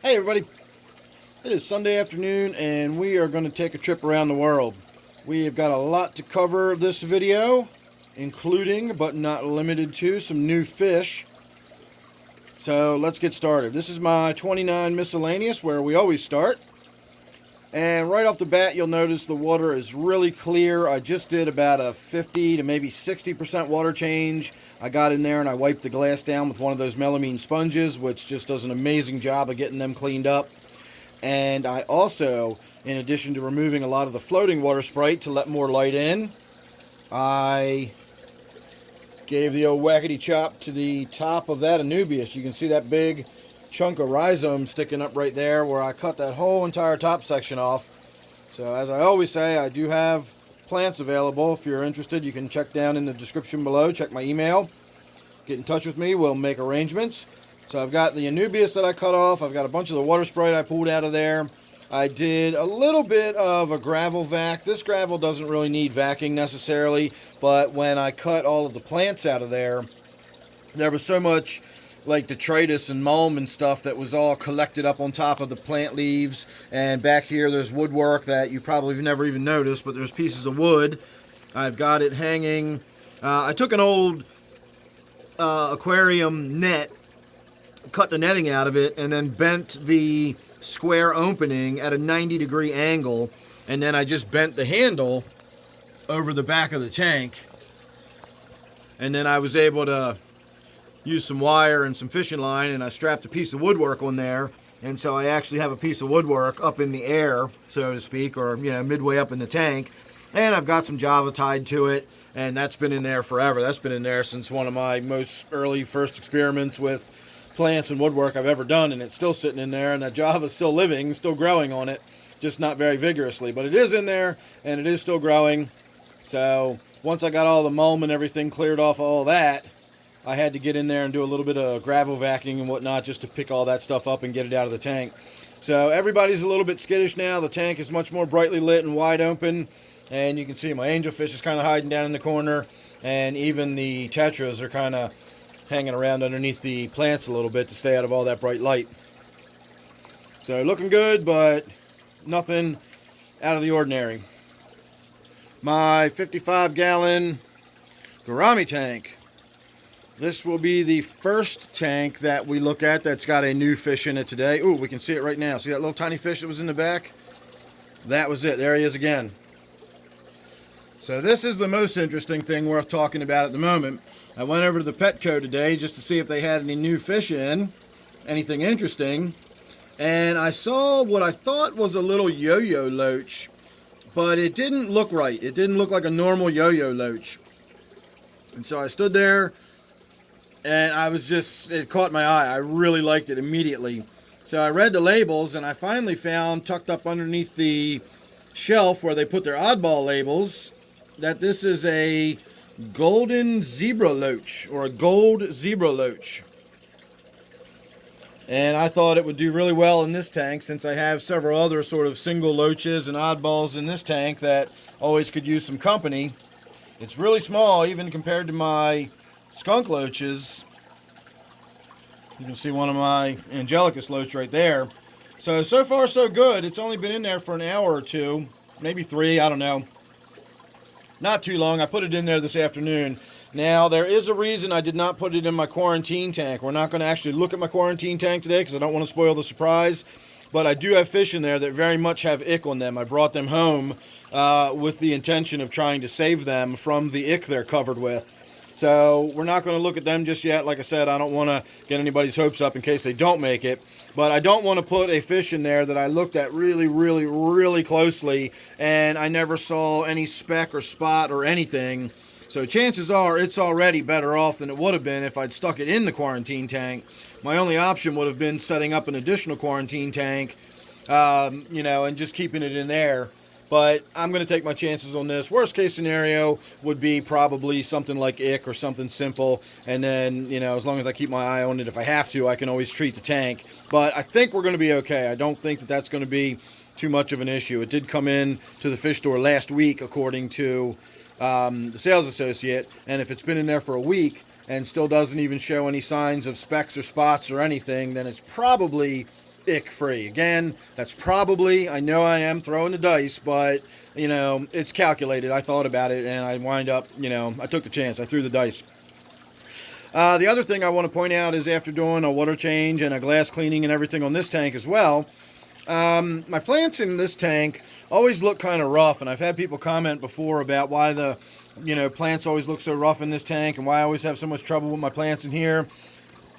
Hey everybody, it is Sunday afternoon and we are going to take a trip around the world. We have got a lot to cover this video, including but not limited to some new fish. So let's get started. This is my 29 miscellaneous where we always start. And right off the bat you'll notice the water is really clear. I just did about a 50 to maybe 60% water change. I got in there and I wiped the glass down with one of those melamine sponges, which just does an amazing job of getting them cleaned up. And I also, in addition to removing a lot of the floating water sprite to let more light in, I gave the old whackety chop to the top of that Anubias. You can see that big chunk of rhizome sticking up right there where I cut that whole entire top section off. So as I always say, I do have plants available. If you're interested, you can check down in the description below, check my email, get in touch with me, we'll make arrangements. So I've got the Anubias that I cut off, I've got a bunch of the water sprite I pulled out of there. I did a little bit of a gravel vac. This gravel doesn't really need vacuuming necessarily, but when I cut all of the plants out of there, there was so much like detritus and mulm and stuff that was all collected up on top of the plant leaves. And back here there's woodwork that you probably never even noticed, but there's pieces of wood. I've got it hanging. I took an old aquarium net, cut the netting out of it, and then bent the square opening at a 90-degree angle, and then I just bent the handle over the back of the tank, and then I was able to use some wire and some fishing line, and I strapped a piece of woodwork on there. And so I actually have a piece of woodwork up in the air, so to speak, or midway up in the tank. And I've got some Java tied to it, and that's been in there forever. That's been in there since one of my most early first experiments with plants and woodwork I've ever done, and it's still sitting in there, and that Java's still living, still growing on it, just not very vigorously. But it is in there, and it is still growing. So once I got all the mulm and everything cleared off all that, I had to get in there and do a little bit of gravel vacuuming and whatnot just to pick all that stuff up and get it out of the tank. So everybody's a little bit skittish now. The tank is much more brightly lit and wide open. And you can see my angelfish is kind of hiding down in the corner. And even the tetras are kind of hanging around underneath the plants a little bit to stay out of all that bright light. So looking good, but nothing out of the ordinary. My 55-gallon gourami tank. This will be the first tank that we look at that's got a new fish in it today. Ooh, we can see it right now. See that little tiny fish that was in the back? That was it. There he is again. So this is the most interesting thing worth talking about at the moment. I went over to the Petco today just to see if they had any new fish in, anything interesting. And I saw what I thought was a little yo-yo loach, but it didn't look right. It didn't look like a normal yo-yo loach. And so I stood there, and it caught my eye. I really liked it immediately. So I read the labels, and I finally found, tucked up underneath the shelf where they put their oddball labels, that this is a golden zebra loach, or a gold zebra loach. And I thought it would do really well in this tank, since I have several other sort of single loaches and oddballs in this tank that always could use some company. It's really small, even compared to my skunk loaches. You can see one of my Angelicus loach right there. So far so good. It's only been in there for an hour or two, maybe 3, I don't know. Not too long. I put it in there this afternoon. Now, there is a reason I did not put it in my quarantine tank. We're not going to actually look at my quarantine tank today because I don't want to spoil the surprise. But I do have fish in there that very much have ick on them. I brought them home with the intention of trying to save them from the ick they're covered with. So we're not going to look at them just yet. Like I said, I don't want to get anybody's hopes up in case they don't make it. But I don't want to put a fish in there that I looked at really, really, really closely, and I never saw any speck or spot or anything. So chances are it's already better off than it would have been if I'd stuck it in the quarantine tank. My only option would have been setting up an additional quarantine tank, and just keeping it in there. But I'm going to take my chances on this. Worst case scenario would be probably something like ick or something simple. And then, as long as I keep my eye on it, if I have to, I can always treat the tank. But I think we're going to be okay. I don't think that that's going to be too much of an issue. It did come in to the fish store last week, according to the sales associate. And if it's been in there for a week and still doesn't even show any signs of specks or spots or anything, then it's probably ick free. Again, that's probably, I know I am throwing the dice, but you know, it's calculated. I thought about it and I wind up, you know, I took the chance. I threw the dice. The other thing I want to point out is after doing a water change and a glass cleaning and everything on this tank as well, my plants in this tank always look kind of rough, and I've had people comment before about why the, you know, plants always look so rough in this tank and why I always have so much trouble with my plants in here.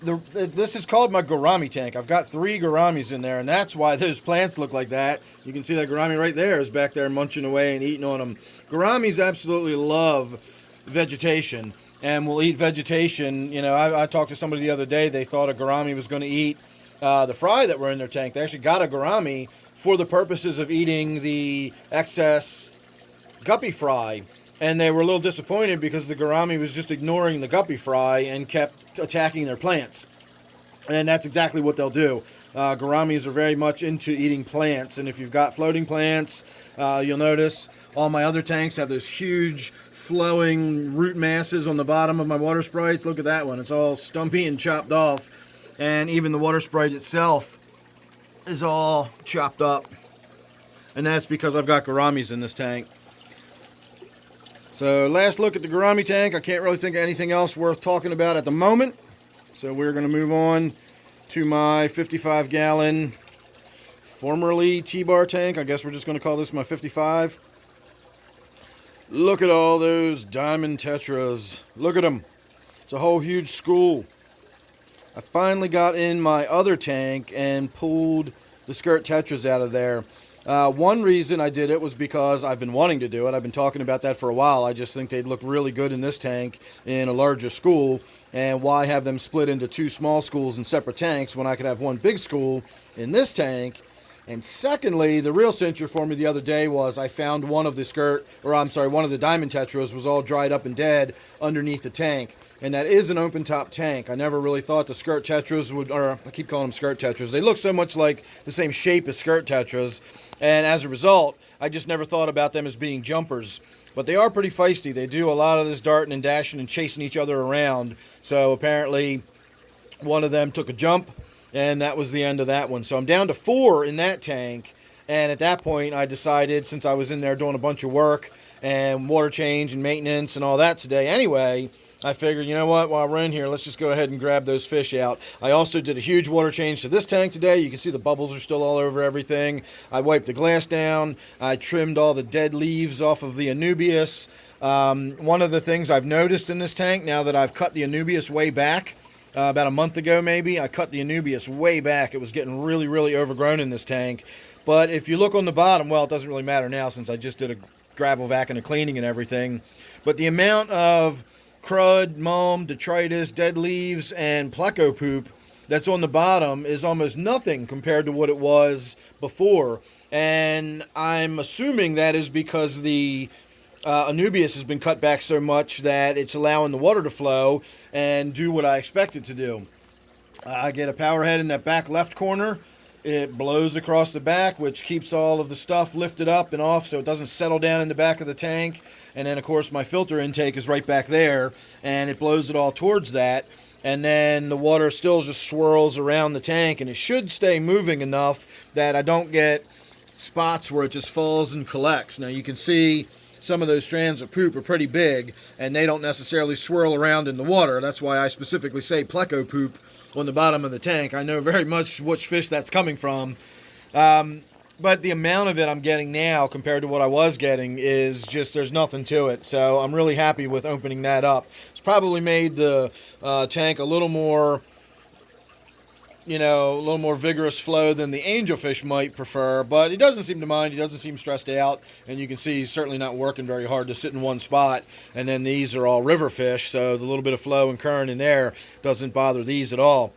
This is called my gourami tank. I've got 3 gouramis in there, and that's why those plants look like that. You can see that gourami right there is back there munching away and eating on them. Gouramis absolutely love vegetation and will eat vegetation. You know, I talked to somebody the other day. They thought a gourami was going to eat the fry that were in their tank. They actually got a gourami for the purposes of eating the excess guppy fry. And they were a little disappointed because the gourami was just ignoring the guppy fry and kept attacking their plants. And that's exactly what they'll do. Gouramis are very much into eating plants. And if you've got floating plants, you'll notice all my other tanks have those huge flowing root masses on the bottom of my water sprites. Look at that one. It's all stumpy and chopped off. And even the water sprite itself is all chopped up. And that's because I've got gouramis in this tank. So last look at the gourami tank. I can't really think of anything else worth talking about at the moment. So we're going to move on to my 55-gallon, formerly T-bar tank. I guess we're just going to call this my 55. Look at all those diamond tetras. Look at them. It's a whole huge school. I finally got in my other tank and pulled the skirt tetras out of there. One reason I did it was because I've been wanting to do it. I've been talking about that for a while. I just think they'd look really good in this tank in a larger school. And why have them split into 2 small schools in separate tanks when I could have one big school in this tank? And secondly, the real cincher for me the other day was I found one of the one of the diamond tetras was all dried up and dead underneath the tank. And that is an open top tank. I never really thought the skirt tetras would, or I keep calling them skirt tetras. They look so much like the same shape as skirt tetras. And as a result, I just never thought about them as being jumpers. But they are pretty feisty. They do a lot of this darting and dashing and chasing each other around. So apparently one of them took a jump, and that was the end of that one. So I'm down to 4 in that tank. And at that point, I decided, since I was in there doing a bunch of work and water change and maintenance and all that today anyway, I figured, you know what, while we're in here, let's just go ahead and grab those fish out. I also did a huge water change to this tank today. You can see the bubbles are still all over everything. I wiped the glass down. I trimmed all the dead leaves off of the Anubias. One of the things I've noticed in this tank, now that I've cut the Anubias way back, about a month ago maybe, I cut the Anubias way back. It was getting really, really overgrown in this tank. But if you look on the bottom, well, it doesn't really matter now since I just did a gravel vac and a cleaning and everything. But the amount of crud, mulm, detritus, dead leaves, and pleco poop that's on the bottom is almost nothing compared to what it was before. And I'm assuming that is because the Anubias has been cut back so much that it's allowing the water to flow and do what I expect it to do. I get a power head in that back left corner. It blows across the back, which keeps all of the stuff lifted up and off so it doesn't settle down in the back of the tank. And then, of course, my filter intake is right back there, and it blows it all towards that. And then the water still just swirls around the tank, and it should stay moving enough that I don't get spots where it just falls and collects. Now, you can see some of those strands of poop are pretty big, and they don't necessarily swirl around in the water. That's why I specifically say pleco poop on the bottom of the tank. I know very much which fish that's coming from. But the amount of it I'm getting now compared to what I was getting is just, there's nothing to it. So I'm really happy with opening that up. It's probably made the tank a little more, a little more vigorous flow than the angelfish might prefer. But he doesn't seem to mind. He doesn't seem stressed out. And you can see he's certainly not working very hard to sit in one spot. And then these are all river fish, so the little bit of flow and current in there doesn't bother these at all.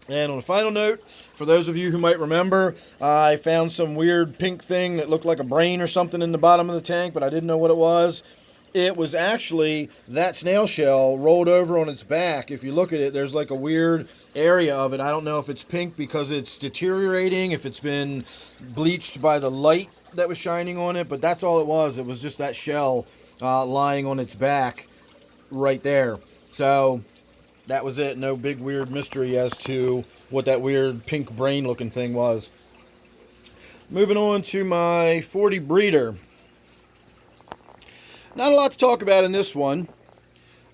And on a final note, for those of you who might remember, I found some weird pink thing that looked like a brain or something in the bottom of the tank, but I didn't know what it was. It was actually that snail shell rolled over on its back. If you look at it, there's like a weird area of it. I don't know if it's pink because it's deteriorating, if it's been bleached by the light that was shining on it, but that's all it was. It was just that shell lying on its back right there. So that was it. No big weird mystery as to what that weird pink brain looking thing was. Moving on to my 40 breeder. Not a lot to talk about in this one.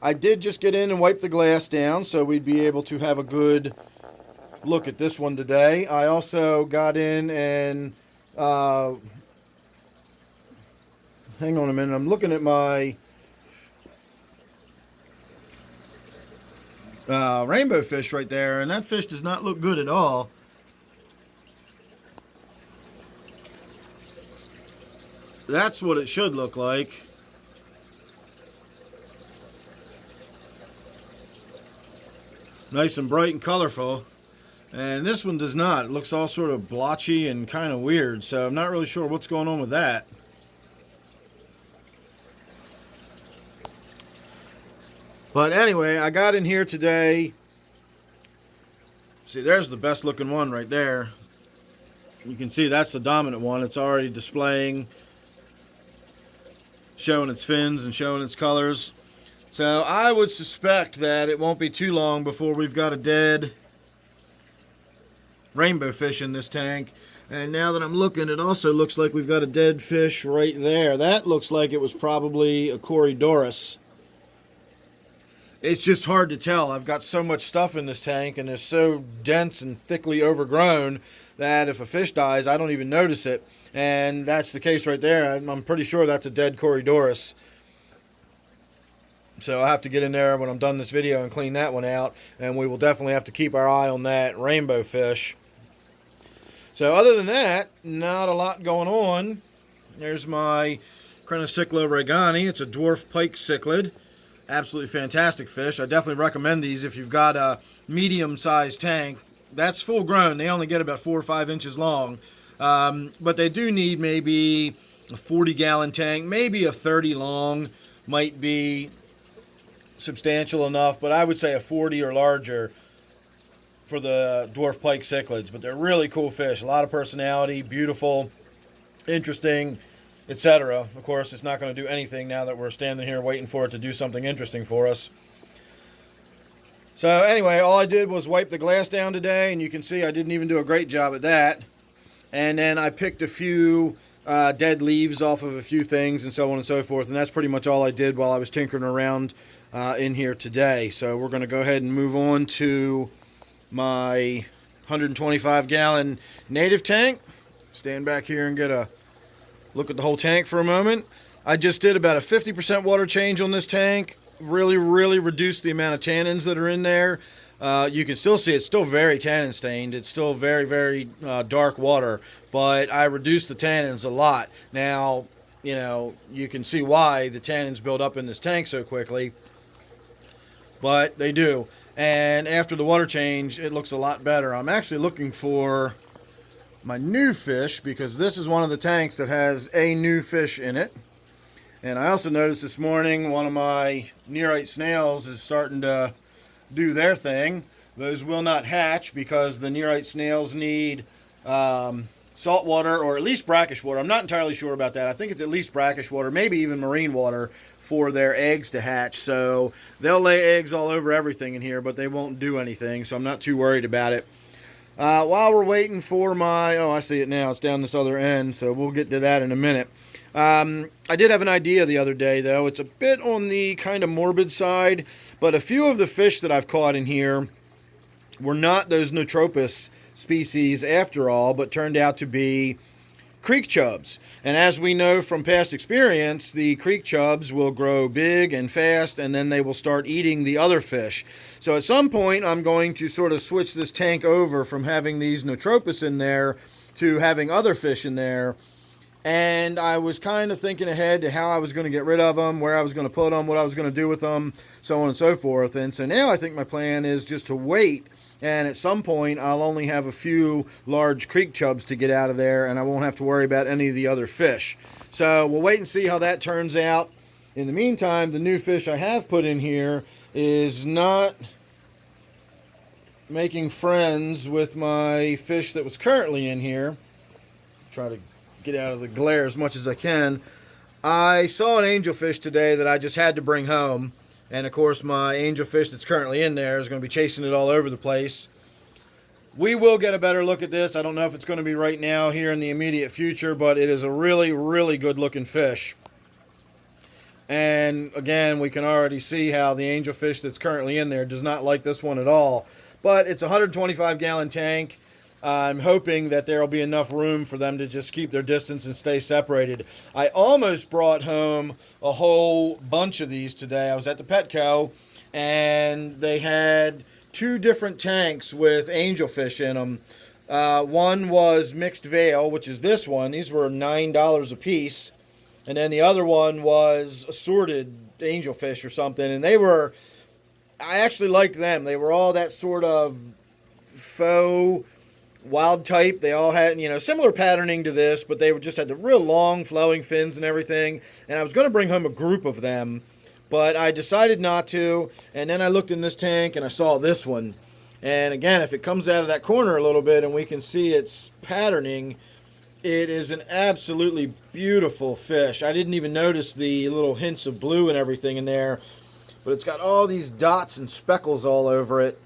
I did just get in and wipe the glass down, so we'd be able to have a good look at this one today. I also got in and hang on a minute, I'm looking at my rainbow fish right there, and that fish does not look good at all. That's what it should look like. Nice and bright and colorful. And this one does not. It looks all sort of blotchy and kind of weird, so I'm not really sure what's going on with that. But anyway, I got in here today. See, there's the best looking one right there. You can see that's the dominant one. It's already displaying, showing its fins and showing its colors. So I would suspect that it won't be too long before we've got a dead rainbow fish in this tank. And now that I'm looking, it also looks like we've got a dead fish right there. That looks like it was probably a Corydoras. It's just hard to tell. I've got so much stuff in this tank, and it's so dense and thickly overgrown that if a fish dies, I don't even notice it. And that's the case right there. I'm pretty sure that's a dead Corydoras. So I have to get in there when I'm done this video and clean that one out, and we will definitely have to keep our eye on that rainbow fish. So other than that, not a lot going on. There's my Crenocyclo regani. It's a dwarf pike cichlid. Absolutely fantastic fish. I definitely recommend these if you've got a medium-sized tank. That's full grown. They only get about 4 or 5 inches long. But they do need maybe a 40-gallon tank, maybe a 30 long might be substantial enough, but I would say a 40 or larger for the dwarf pike cichlids. But they're really cool fish. A lot of personality, beautiful, interesting, etc. Of course, it's not going to do anything now that we're standing here waiting for it to do something interesting for us. So anyway, all I did was wipe the glass down today, and you can see I didn't even do a great job at that. And then I picked a few dead leaves off of a few things and so on and so forth, and that's pretty much all I did while I was tinkering around in here today. So we're going to go ahead and move on to my 125-gallon native tank. Stand back here and get a look at the whole tank for a moment. I just did about a 50% water change on this tank. Really reduced the amount of tannins that are in there. You can still see it's still very tannin stained. It's still very dark water, but I reduced the tannins a lot. Now, you know, you can see why the tannins build up in this tank so quickly, but they do. And after the water change, it looks a lot better. I'm actually looking for my new fish because this is one of the tanks that has a new fish in it. And I also noticed this morning one of my nearite snails is starting to do their thing. Those will not hatch because the nearite snails need salt water or at least brackish water. I'm not entirely sure about that. I think it's at least brackish water, maybe even marine water for their eggs to hatch. So they'll lay eggs all over everything in here, but they won't do anything, so I'm not too worried about it. While we're waiting for my, oh, I see it now, it's down this other end, so we'll get to that in a minute. I did have an idea the other day, though. It's a bit on the kind of morbid side, but a few of the fish that I've caught in here were not those Neotropis species after all, but turned out to be creek chubs. And as we know from past experience, the creek chubs will grow big and fast, and then they will start eating the other fish. So at some point, I'm going to sort of switch this tank over from having these Neotropis in there to having other fish in there. And I was kind of thinking ahead to how I was going to get rid of them, where I was going to put them, what I was going to do with them, so on and so forth. And so now I think my plan is just to wait, and at some point I'll only have a few large creek chubs to get out of there, and I won't have to worry about any of the other fish. So we'll wait and see how that turns out. In the meantime, the new fish I have put in here is not making friends with my fish that was currently in here. Try to get out of the glare as much as I can. I saw an angelfish today that I just had to bring home, and of course my angelfish that's currently in there is going to be chasing it all over the place. we will get a better look at this. I don't know if it's going to be right now here in the immediate future, but it is a really, really good looking fish. And again, we can already see how the angelfish that's currently in there does not like this one at all. But it's a 125-gallon tank. I'm hoping that there will be enough room for them to just keep their distance and stay separated. I almost brought home a whole bunch of these today. I was at the Petco, and they had 2 different tanks with angelfish in them. One was mixed veil, which is this one. These were $9 a piece. And then the other one was assorted angelfish or something. And I actually liked them. They were all that sort of faux wild type. They all had, similar patterning to this, but they just had the real long flowing fins and everything. And I was going to bring home a group of them, but I decided not to. And then I looked in this tank and I saw this one. And again, if it comes out of that corner a little bit and we can see its patterning, it is an absolutely beautiful fish. I didn't even notice the little hints of blue and everything in there, but it's got all these dots and speckles all over it.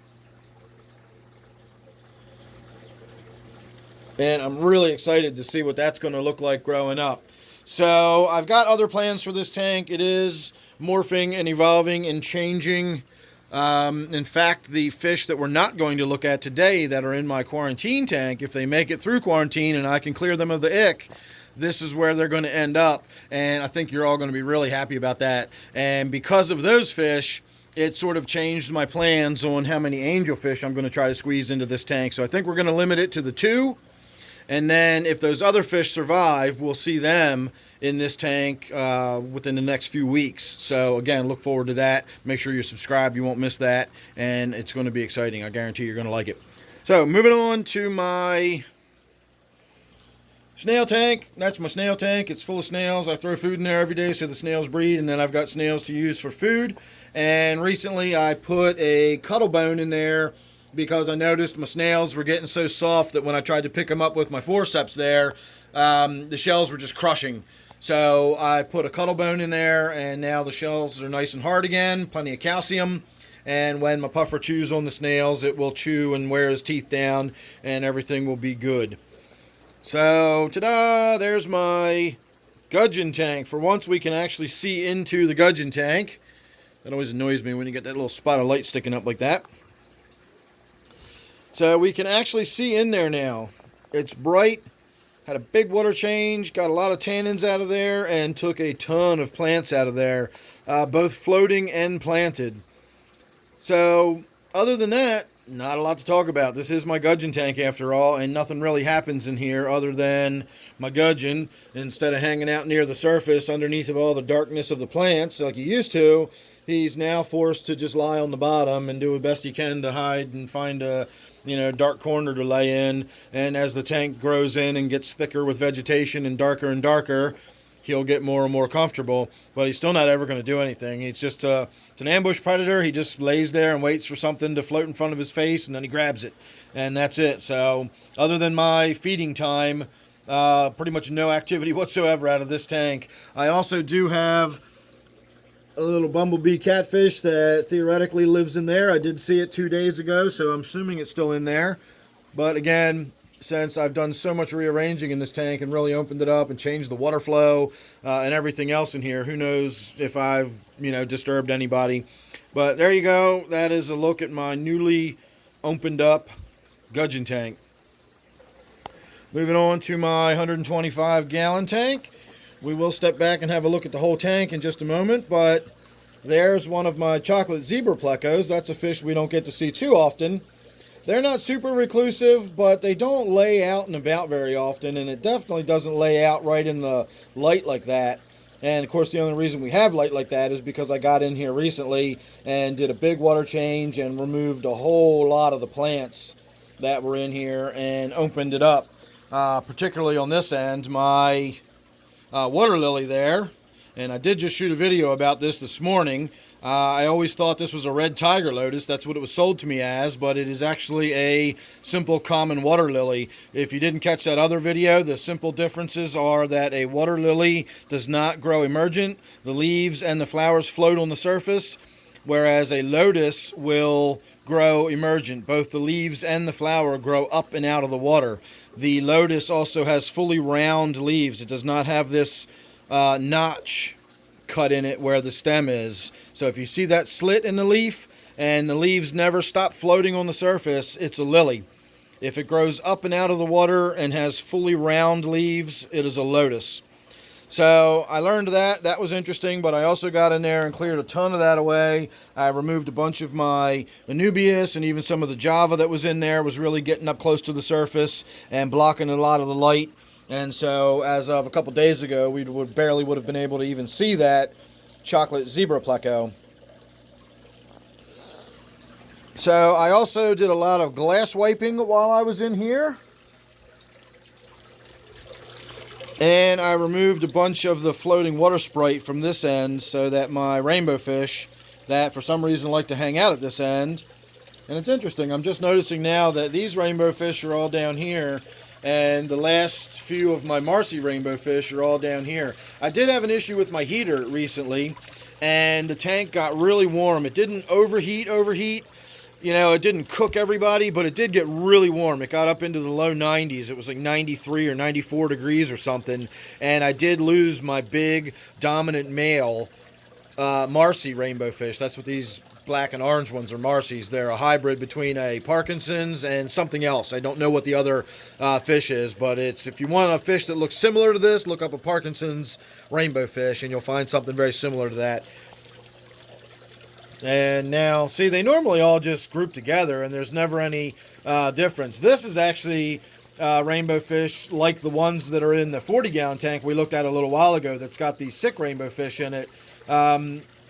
And I'm really excited to see what that's going to look like growing up. So I've got other plans for this tank. It is morphing and evolving and changing. In fact, the fish that we're not going to look at today that are in my quarantine tank, if they make it through quarantine and I can clear them of the ick, this is where they're going to end up. And I think you're all going to be really happy about that. And because of those fish, it sort of changed my plans on how many angelfish I'm going to try to squeeze into this tank. So I think we're going to limit it to the 2. And then if those other fish survive, we'll see them in this tank within the next few weeks. So again, look forward to that. Make sure you're subscribed. You won't miss that. And it's going to be exciting. I guarantee you're going to like it. So moving on to my snail tank. That's my snail tank. It's full of snails. I throw food in there every day so the snails breed. And then I've got snails to use for food. And recently I put a cuttle bone in there because I noticed my snails were getting so soft that when I tried to pick them up with my forceps there, the shells were just crushing. So I put a cuttle bone in there, and now the shells are nice and hard again, plenty of calcium. And when my puffer chews on the snails, it will chew and wear his teeth down, and everything will be good. So, ta-da! There's my gudgeon tank. For once, we can actually see into the gudgeon tank. That always annoys me when you get that little spot of light sticking up like that. So we can actually see in there now. It's bright, had a big water change, got a lot of tannins out of there, and took a ton of plants out of there, both floating and planted. So other than that, not a lot to talk about. This is my gudgeon tank after all, and nothing really happens in here other than my gudgeon, instead of hanging out near the surface underneath of all the darkness of the plants like he used to, he's now forced to just lie on the bottom and do the best he can to hide and find a dark corner to lay in. And as the tank grows in and gets thicker with vegetation and darker, he'll get more and more comfortable. But he's still not ever going to do anything. It's just it's an ambush predator. He just lays there and waits for something to float in front of his face, and then he grabs it. And that's it. So other than my feeding time, pretty much no activity whatsoever out of this tank. I also do have a little bumblebee catfish that theoretically lives in there. I did see it 2 days ago, so I'm assuming it's still in there. But again, since I've done so much rearranging in this tank and really opened it up and changed the water flow and everything else in here, who knows if I've disturbed anybody. But there you go. That is a look at my newly opened up gudgeon tank. Moving on to my 125-gallon tank. We will step back and have a look at the whole tank in just a moment, but there's one of my chocolate zebra plecos. That's a fish we don't get to see too often. They're not super reclusive, but they don't lay out and about very often, and it definitely doesn't lay out right in the light like that. And of course, the only reason we have light like that is because I got in here recently and did a big water change and removed a whole lot of the plants that were in here and opened it up. Particularly on this end, my water lily there, and I did just shoot a video about this morning. I always thought this was a red tiger lotus. That's what it was sold to me as, but it is actually a simple common water lily. If you didn't catch that other video, the simple differences are that a water lily does not grow emergent. The leaves and the flowers float on the surface, whereas a lotus will grow emergent. Both the leaves and the flower grow up and out of the water. The lotus also has fully round leaves. It does not have this notch cut in it where the stem is. So if you see that slit in the leaf and the leaves never stop floating on the surface, it's a lily. If it grows up and out of the water and has fully round leaves, it is a lotus. So I learned that. That was interesting, but I also got in there and cleared a ton of that away. I removed a bunch of my Anubias, and even some of the Java that was in there was really getting up close to the surface and blocking a lot of the light. And so as of a couple days ago, we barely would have been able to even see that chocolate zebra pleco. So I also did a lot of glass wiping while I was in here. And I removed a bunch of the floating water sprite from this end so that my rainbow fish that for some reason like to hang out at this end. And it's interesting, I'm just noticing now that these rainbow fish are all down here, and the last few of my Marcy rainbow fish are all down here. I did have an issue with my heater recently, and the tank got really warm. It didn't overheat. You know, it didn't cook everybody, but it did get really warm. It got up into the low 90s. It was like 93 or 94 degrees or something. And I did lose my big dominant male Marcy rainbow fish. That's what these black and orange ones are, Marcy's. They're a hybrid between a Parkinson's and something else. I don't know what the other fish is, but it's, if you want a fish that looks similar to this, look up a Parkinson's rainbow fish and you'll find something very similar to that. And now, see, they normally all just group together and there's never any difference. This is actually rainbow fish like the ones that are in the 40-gallon tank we looked at a little while ago that's got these sick rainbow fish in it.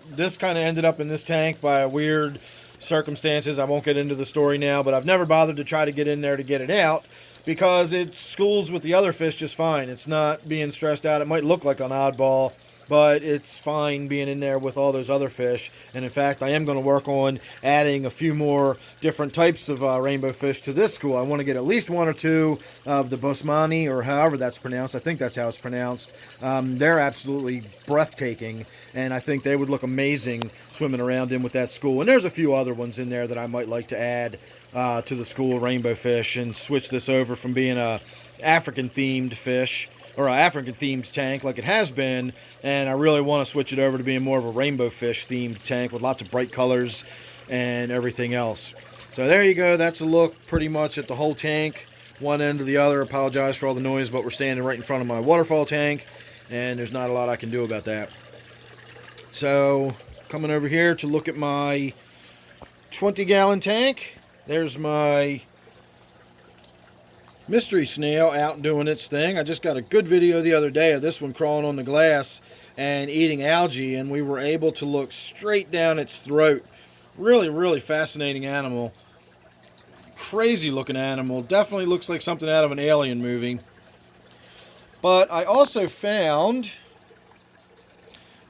This kind of ended up in this tank by a weird circumstances. I won't get into the story now, but I've never bothered to try to get in there to get it out because it schools with the other fish just fine. It's not being stressed out. It might look like an oddball, but it's fine being in there with all those other fish. And in fact, I am going to work on adding a few more different types of rainbow fish to this school. I want to get at least one or two of the Bosmani, or however that's pronounced. I think that's how it's pronounced. They're absolutely breathtaking, and I think they would look amazing swimming around in with that school. And there's a few other ones in there that I might like to add to the school rainbow fish and switch this over from being a African-themed fish or an African-themed tank like it has been, and I really want to switch it over to being more of a rainbow fish-themed tank with lots of bright colors and everything else. So there you go. That's a look pretty much at the whole tank, one end to the other. Apologize for all the noise, but we're standing right in front of my waterfall tank, and there's not a lot I can do about that. So coming over here to look at my 20-gallon tank. There's my mystery snail out doing its thing. I just got a good video the other day of this one crawling on the glass and eating algae, and we were able to look straight down its throat. Really, really fascinating animal. Crazy looking animal. Definitely looks like something out of an alien movie. But I also found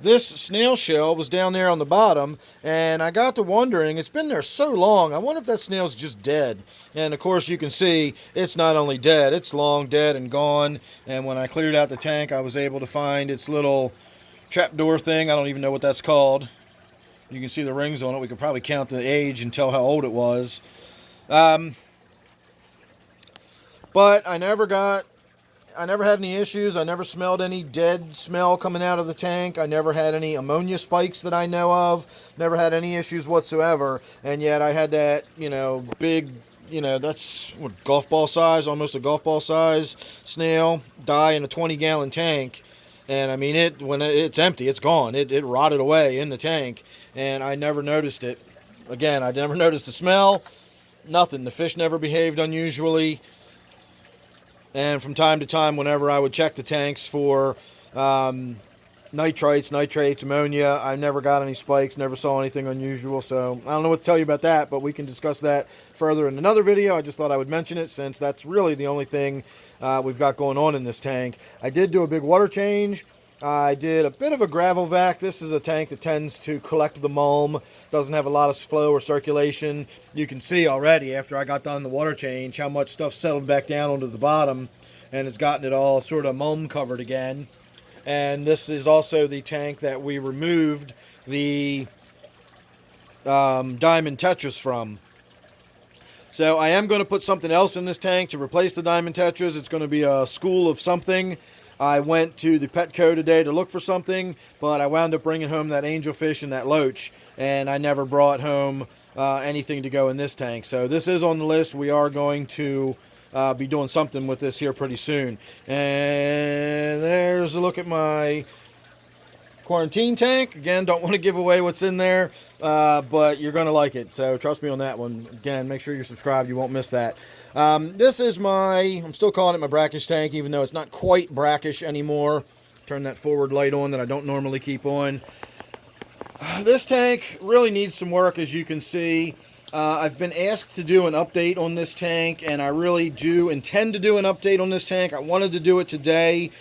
this snail shell was down there on the bottom, and I got to wondering, it's been there so long, I wonder if that snail's just dead. And of course you can see it's not only dead, it's long dead and gone. And when I cleared out the tank, I was able to find its little trapdoor thing. I don't even know what that's called. You can see the rings on it. We could probably count the age and tell how old it was. But I never had any issues. I never smelled any dead smell coming out of the tank. I never had any ammonia spikes that I know of. Never had any issues whatsoever. And yet I had that, big, that's what, golf ball size, almost a golf ball size snail die in a 20-gallon tank. And I mean, when it's empty, it's gone. It rotted away in the tank, and I never noticed it. Again, I never noticed the smell. Nothing. The fish never behaved unusually. And from time to time, whenever I would check the tanks for nitrates, ammonia, I never got any spikes, never saw anything unusual. So I don't know what to tell you about that, but we can discuss that further in another video. I just thought I would mention it since that's really the only thing we've got going on in this tank. I did do a big water change. I did a bit of a gravel vac. This is a tank that tends to collect the mulm. Doesn't have a lot of flow or circulation. You can see already after I got done the water change how much stuff settled back down onto the bottom, and it's gotten it all sort of mulm covered again. And this is also the tank that we removed the diamond tetras from. So I am going to put something else in this tank to replace the diamond tetras. It's going to be a school of something. I went to the Petco today to look for something, but I wound up bringing home that angelfish and that loach, and I never brought home anything to go in this tank. So this is on the list. We are going to be doing something with this here pretty soon. And there's a look at my quarantine tank. Again, don't want to give away what's in there, but you're going to like it. So trust me on that one. Again, make sure you're subscribed. You won't miss that. This is I'm still calling it my brackish tank, even though it's not quite brackish anymore. Turn that forward light on that I don't normally keep on. This tank really needs some work, as you can see. I've been asked to do an update on this tank, and I really do intend to do an update on this tank. I wanted to do it today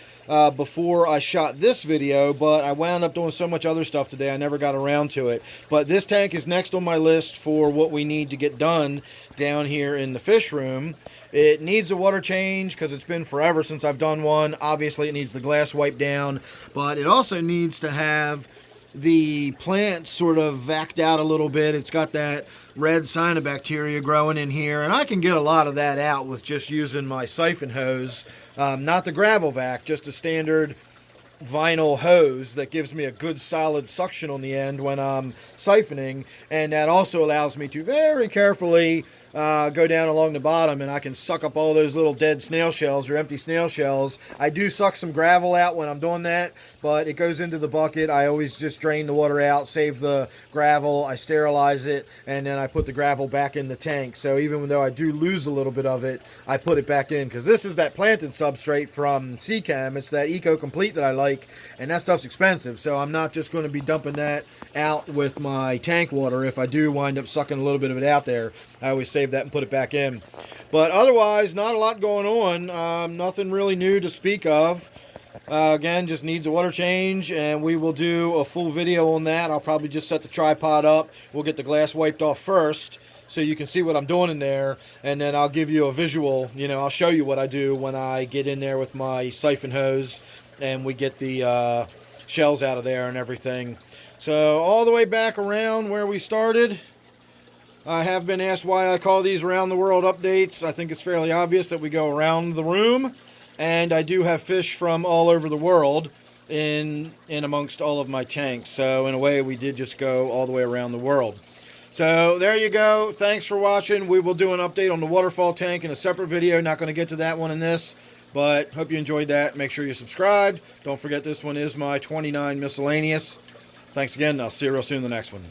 before I shot this video, but I wound up doing so much other stuff today I never got around to it. But this tank is next on my list for what we need to get done down here in the fish room. It needs a water change because it's been forever since I've done one. Obviously it needs the glass wiped down, but it also needs to have the plant sort of vacked out a little bit. It's got that red cyanobacteria growing in here, and I can get a lot of that out with just using my siphon hose. Not the gravel vac, just a standard vinyl hose that gives me a good solid suction on the end when I'm siphoning, and that also allows me to very carefully go down along the bottom, and I can suck up all those little dead snail shells or empty snail shells. I do suck some gravel out when I'm doing that, but it goes into the bucket. I always just drain the water out, save the gravel, I sterilize it, and then I put the gravel back in the tank. So even though I do lose a little bit of it, I put it back in, because this is that planted substrate from Seachem. It's that Eco Complete that I like, and that stuff's expensive, so I'm not just going to be dumping that out with my tank water. If I do wind up sucking a little bit of it out there, I always save that and put it back in. But otherwise, not a lot going on. Nothing really new to speak of. Again, just needs a water change, and we will do a full video on that. I'll probably just set the tripod up. We'll get the glass wiped off first so you can see what I'm doing in there, and then I'll give you a visual. I'll show you what I do when I get in there with my siphon hose and we get the shells out of there and everything. So all the way back around where we started, I have been asked why I call these around the world updates. I think it's fairly obvious that we go around the room, and I do have fish from all over the world in amongst all of my tanks. So in a way, we did just go all the way around the world. So there you go. Thanks for watching. We will do an update on the waterfall tank in a separate video. Not going to get to that one in this, but hope you enjoyed that. Make sure you're subscribed. Don't forget, this one is my 29 miscellaneous. Thanks again, and I'll see you real soon in the next one.